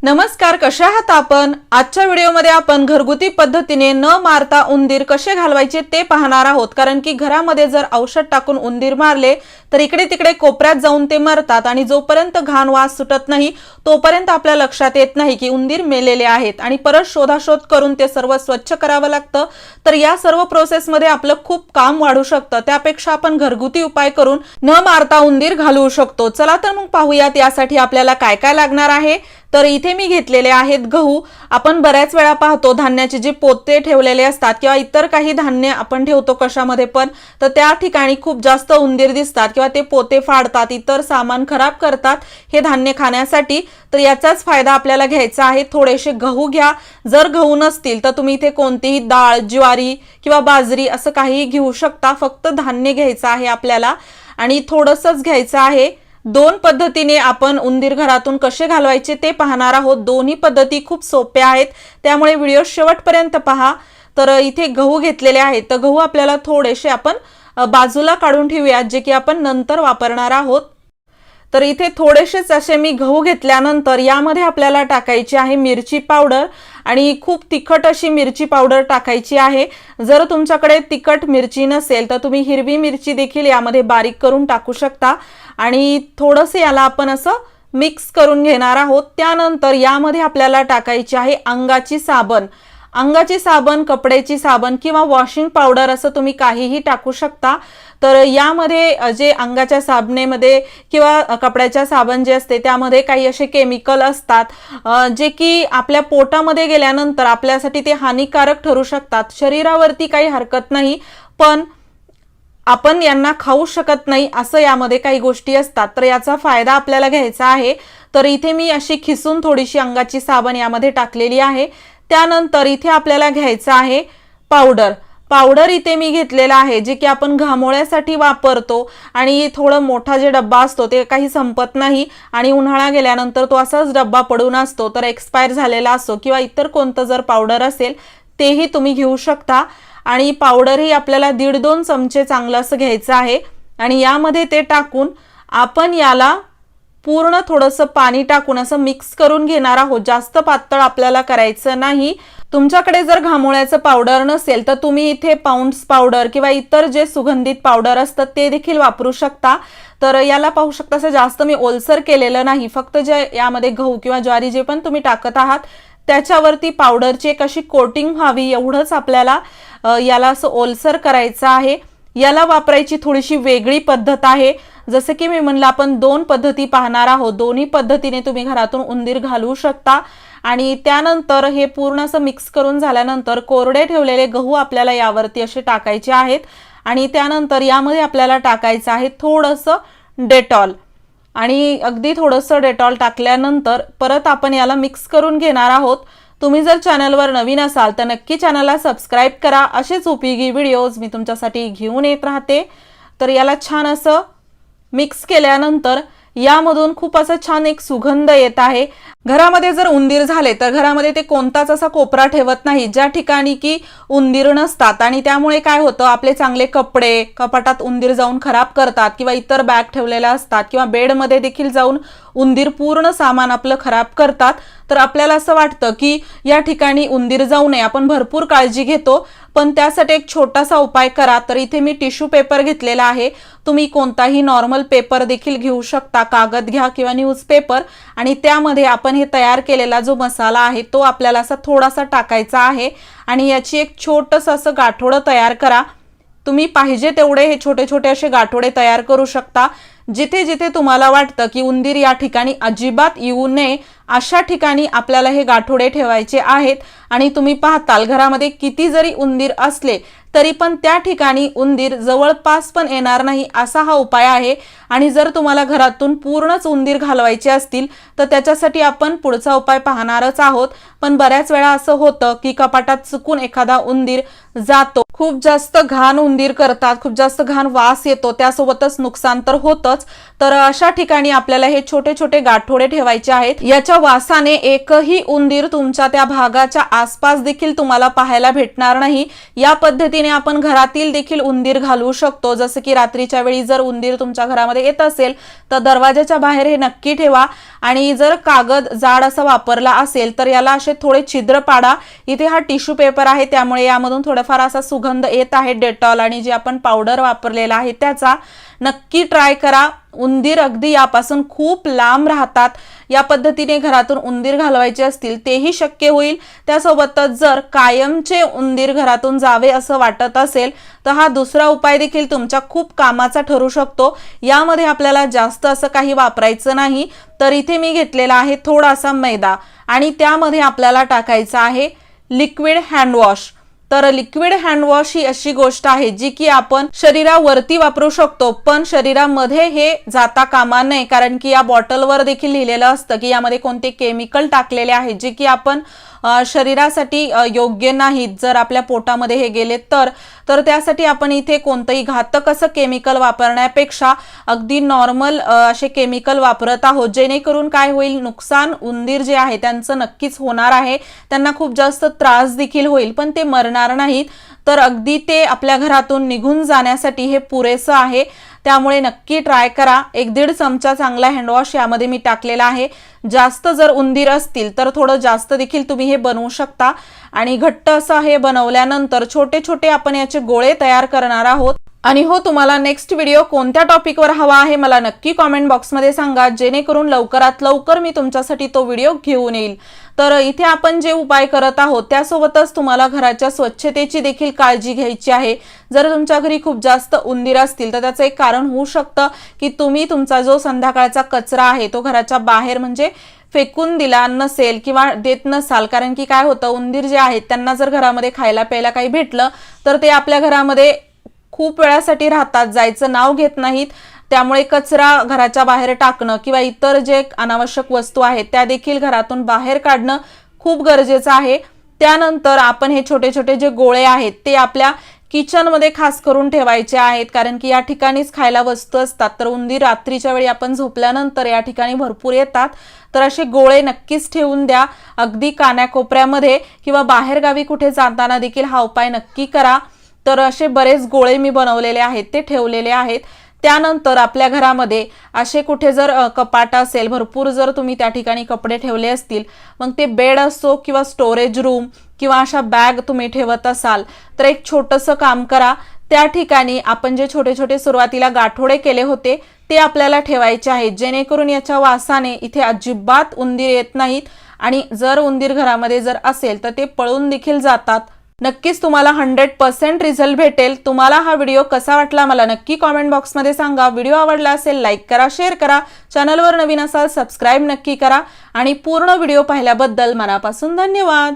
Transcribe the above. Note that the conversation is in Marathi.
नमस्कार, कशा आहात आपण? आजच्या व्हिडिओमध्ये आपण घरगुती पद्धतीने न मारता उंदीर कसे घालवायचे ते पाहणार आहोत। कारण की घरामध्ये जर औषध टाकून उंदीर मारले तर इकडे तिकडे कोपऱ्यात जाऊन ते मरतात आणि जोपर्यंत घाण वास सुटत नाही तोपर्यंत आपल्या लक्षात येत नाही की उंदीर मेलेले आहेत आणि परत शोधाशोध करून ते सर्व स्वच्छ करावं लागतं। तर या सर्व प्रोसेस मध्ये आपलं खूप काम वाढू शकतं। त्यापेक्षा आपण घरगुती उपाय करून न मारता उंदीर घालवू शकतो। चला तर मग पाहूयात यासाठी आपल्याला काय काय लागणार आहे। तर इथे मी घेतलेले आहेत गहू। आपण बऱ्याच वेळा पाहतो धान्याचे जे पोते ठेवलेले असतात किंवा इतर काही धान्य आपण ठेवतो कशामध्ये पण, तर त्या ठिकाणी खूप जास्त उंदीर दिसतात किंवा ते पोते फाडतात, इतर सामान खराब करतात हे धान्य खाण्यासाठी। तर याचाच फायदा आपल्याला घ्यायचा आहे। थोडेसे गहू घ्या। जर गहू नसतील तर तुम्ही इथे कोणतीही डाळ, ज्वारी किंवा बाजरी असं काही घेऊ शकता। फक्त धान्य घ्यायचं आहे आपल्याला आणि थोडंसंच घ्यायचं आहे। दोन पद्धतीने आपण उंदीर घरातून कसे घालवायचे ते पाहणार आहोत। दोन्ही पद्धती खूप सोप्या आहेत, त्यामुळे व्हिडिओ शेवटपर्यंत पहा। तर इथे गहू घेतलेले आहेत, तर गहू आपल्याला थोडेसे आपण बाजूला काढून ठेवूया जे की आपण नंतर वापरणार आहोत। तर इथे थोडेसेच असे मी गहू घेतल्यानंतर यामध्ये आपल्याला टाकायची आहे मिरची पावडर आणि खूप तिखट अशी मिरची पावडर टाकायची आहे। जर तुमच्याकडे तिखट मिरची नसेल तर तुम्ही हिरवी मिरची देखील यामध्ये बारीक करून टाकू शकता आणि थोडंसं याला आपण असं मिक्स करून घेणार आहोत। त्यानंतर यामध्ये आपल्याला टाकायची आहे अंगाची साबण। अंगाची साबण, कपड्याची साबण किंवा वॉशिंग पावडर असं तुम्ही काहीही टाकू शकता। तर यामध्ये जे अंगाच्या साबणेमध्ये किंवा कपड्याच्या साबण जे असते त्यामध्ये काही असे केमिकल असतात जे की आपल्या पोटामध्ये गेल्यानंतर आपल्यासाठी ते हानिकारक ठरू शकतात। शरीरावरती काही हरकत नाही, पण आपण यांना खाऊ शकत नाही असं यामध्ये काही गोष्टी असतात। तर याचा फायदा आपल्याला घ्यायचा आहे। तर इथे मी अशी खिसून थोडीशी अंगाची साबण यामध्ये टाकलेली आहे। त्यानंतर इथे आपल्याला घ्यायचं आहे पावडर। पावडर इथे मी घेतलेला आहे जे की आपण घामोळ्यासाठी वापरतो आणि थोडा मोठा जे डब्बा असतो ते काही संपत नाही आणि उन्हाळा गेल्यानंतर तो असाच डब्बा पडून असतो, तर एक्सपायर झालेला असतो किंवा इतर कोणतं जर पावडर असेल तेही तुम्ही घेऊ शकता। आणि पावडर ही आपल्याला 1.5-2 चमचे चांगलं असं घ्यायचं आहे आणि यामध्ये ते टाकून आपण याला पूर्ण थोडंसं पाणी टाकून असं मिक्स करून घेणार आहोत। जास्त पातळ आपल्याला करायचं नाही। तुमच्याकडे जर घामोळ्याचं पावडर नसेल तर तुम्ही इथे पाऊंड्स पावडर किंवा इतर जे सुगंधित पावडर असतात ते देखील वापरू शकता। तर याला पाहू शकता असं जास्त मी ओलसर केलेलं नाही, फक्त जे यामध्ये गहू किंवा ज्वारी जे पण तुम्ही टाकत आहात त्याच्यावरती पावडरची एक अशी कोटिंग व्हावी एवढंच आपल्याला याला असं ओलसर करायचं आहे। याला वापरायची थोडीशी वेगळी पद्धत आहे। जसे की मी म्हणलं आपण दोन पद्धती पाहणार आहोत। दोन्ही पद्धतीने तुम्ही घरातून उंदीर घालवू शकता आणि त्यानंतर हे पूर्ण असं मिक्स करून झाल्यानंतर कोरडे ठेवलेले गहू आपल्याला यावरती असे टाकायचे आहेत आणि त्यानंतर यामध्ये आपल्याला टाकायचं आहे थोडंसं डेटॉल आणि अगदी थोडंसं डेटॉल टाकल्यानंतर परत आपण याला मिक्स करून घेणार आहोत। तुम्ही जर चॅनलवर नवीन असाल तर नक्की चॅनलला सबस्क्राइब करा। असेच उपयोगी व्हिडिओज मी तुमच्यासाठी घेऊन येत राहते। तर याला छान असं मिक्स केल्यानंतर यामधून खूप असं छान एक सुगंध येत आहे। घरामध्ये जर उंदीर झाले तर घरामध्ये ते कोणताच असा कोपरा ठेवत नाही ज्या ठिकाणी की उंदीर नसतात आणि त्यामुळे काय होतं, आपले चांगले कपडे कपाटात उंदीर जाऊन खराब करतात किंवा इतर बॅग ठेवलेल्या असतात किंवा बेडमध्ये देखील जाऊन उंदीर पूर्ण सामान आपलं खराब करतात। तर आपल्याला असं वाटतं की या ठिकाणी उंदीर जाऊ नये, आपण भरपूर काळजी घेतो, पण त्यासाठी एक छोटासा उपाय करा। तर इथे मी टिश्यू पेपर घेतलेला आहे। तुम्ही कोणताही नॉर्मल पेपर देखील घेऊ शकता, कागद घ्या किंवा न्यूजपेपर आणि त्यामध्ये आपण हे तयार केलेला जो मसाला आहे तो आपल्याला असा थोडासा टाकायचा आहे आणि याची एक छोटंसं असं गाठोडं तयार करा। तुम्ही पाहिजे तेवढे हे छोटे छोटे असे गाठोडे तयार करू शकता। जिथे जिथे तुम्हाला वाटतं की उंदीर या ठिकाणी अजिबात येऊ नये अशा ठिकाणी आपल्याला हे गाठोडे ठेवायचे आहेत आणि तुम्ही पाहताल घरामध्ये किती जरी उंदीर असले तरी पण त्या ठिकाणी उंदीर जवळपास पण येणार नाही असा हा उपाय आहे। आणि जर तुम्हाला घरातून पूर्णच उंदीर घालवायचे असतील तर त्याच्यासाठी आपण पुढचा उपाय पाहणारच आहोत। पण बऱ्याच वेळा असं होतं की कपाटात चुकून एखादा उंदीर जातो, खूप जास्त घाण उंदीर करतात, खूप जास्त घाण वास येतो, त्यासोबतच नुकसान तर होतच। तर अशा ठिकाणी आपल्याला हे छोटे छोटे गाठोडे ठेवायचे आहेत। याच्या वासाने एकही उंदीर तुमच्या त्या भागाच्या आसपास देखील तुम्हाला पाहायला भेटणार नाही। या पद्धतीने आपण घरातील देखील उंदीर घालवू शकतो। जसं की रात्रीच्या वेळी जर उंदीर तुमच्या घरामध्ये घरामध्ये येत असेल तर दरवाजाच्या बाहेर हे नक्की ठेवा। आणि जर कागद जाड असा वापरला असेल तर याला असे थोडे छिद्र पाडा। इथे हा टिश्यू पेपर आहे त्यामुळे यामधून थोडाफार असा सुगंध येत आहे डेटॉल आणि जे आपण पावडर वापरलेला आहे त्याचा। नक्की ट्राय करा। उंदीर अगदी यापासून खूप लांब राहतात। या पद्धतीने घरातून उंदीर घालवायचे असतील तेही शक्य होईल। त्यासोबतच जर कायमचे उंदीर घरातून जावे असं वाटत असेल तर हा दुसरा उपाय देखील तुमच्या खूप कामाचा ठरू शकतो। यामध्ये आपल्याला जास्त असं काही वापरायचं नाही। तर इथे मी घेतलेला आहे थोडासा मैदा आणि त्यामध्ये आपल्याला टाकायचा आहे लिक्विड हँड वॉश। तर लिक्विड हँड वॉश ही अशी गोष्ट आहे जी की आपण शरीरावरती वापरू शकतो, पण शरीरामध्ये हे जाता कामा नये, कारण की या बॉटलवर देखील लिहिलेलं असतं की यामध्ये कोणते केमिकल टाकलेले आहेत जे की आपण शरीरासाठी योग्य नाहीत। जर आपल्या पोटामध्ये हे गेले तर त्यासाठी आपण इथे कोणतंही घातक असं केमिकल वापरण्यापेक्षा अगदी नॉर्मल असे केमिकल वापरत आहोत, जेणेकरून काय होईल, नुकसान उंदीर जे आहे त्यांचं नक्कीच होणार आहे। त्यांना खूप जास्त त्रास देखील होईल पण ते मरणार नाहीत। तर अगदी ते आपल्या घरातून निघून जाण्यासाठी हे पुरेसं आहे। त्यामुळे नक्की ट्राय करा। 1-1.5 चमचा चांगला हँडवॉश यामध्ये मी टाकलेला आहे। जास्त जर उंदीर असतील तर थोडं जास्त देखील तुम्ही हे बनवू शकता। आणि घट्ट असं हे बनवल्यानंतर छोटे छोटे आपण याचे गोळे तयार करणार आहोत। आणि हो, तुम्हाला नेक्स्ट व्हिडिओ कोणत्या टॉपिकवर हवा आहे मला नक्की कमेंट बॉक्समध्ये सांगा, जेणेकरून लवकरात लवकर मी तुमच्यासाठी तो व्हिडिओ घेऊन येईल। तर इथे आपण जे उपाय करत आहोत त्यासोबतच तुम्हाला घराच्या स्वच्छतेची देखील काळजी घ्यायची आहे। जर तुमच्या घरी खूप जास्त उंदीर असतील तर त्याचं एक कारण होऊ शकतं की तुम्ही तुमचा जो संध्याकाळचा कचरा आहे तो घराच्या बाहेर म्हणजे फेकून दिला नसेल किंवा देत नसाल। कारण की काय होतं, उंदीर जे आहेत त्यांना जर घरामध्ये खायला प्यायला काही भेटलं तर ते आपल्या घरामध्ये खूप वेळासाठी राहतात, जायचं नाव घेत नाहीत। त्यामुळे कचरा घराच्या बाहेर टाकणं किंवा इतर जे अनावश्यक वस्तू आहेत त्या देखील घरातून बाहेर काढणं खूप गरजेचं आहे। त्यानंतर आपण हे छोटे छोटे जे गोळे आहेत ते आपल्या किचन मध्ये खास करून ठेवायचे आहेत, कारण की या ठिकाणीच खायला वस्तू असतात। तर उंदीर रात्रीच्या वेळी आपण झोपल्यानंतर या ठिकाणी भरपूर येतात। तर असे गोळे नक्कीच ठेवून द्या, अगदी कानाकोपऱ्यामध्ये किंवा बाहेर गावी कुठे जाताना देखील हा उपाय नक्की करा। तर असे बरेच गोळे मी बनवलेले आहेत ते ठेवलेले आहेत। त्यानंतर आपल्या घरामध्ये असे कुठे जर कपाट असेल, भरपूर जर तुम्ही त्या ठिकाणी कपडे ठेवले असतील, मग ते बेड असो किंवा स्टोरेज रूम किंवा अशा बॅग तुम्ही ठेवत असाल तर एक छोटंसं काम करा। त्या ठिकाणी आपण जे छोटे छोटे सुरुवातीला गाठोडे केले होते ते आपल्याला ठेवायचे आहेत, जेणेकरून याच्या वासाने इथे अजिबात उंदीर येत नाहीत। आणि जर उंदीर घरामध्ये जर असेल तर ते पळून देखील जातात। नक्कीच तुम्हाला 100% रिझल्ट भेटेल। तुम्हाला हा व्हिडिओ कसा वाटला मला नक्की कमेंट बॉक्समध्ये सांगा। व्हिडिओ आवडला असेल लाईक करा, शेअर करा, चॅनलवर नवीन असाल सबस्क्राईब नक्की करा। आणि पूर्ण व्हिडिओ पाहिल्याबद्दल मनापासून धन्यवाद।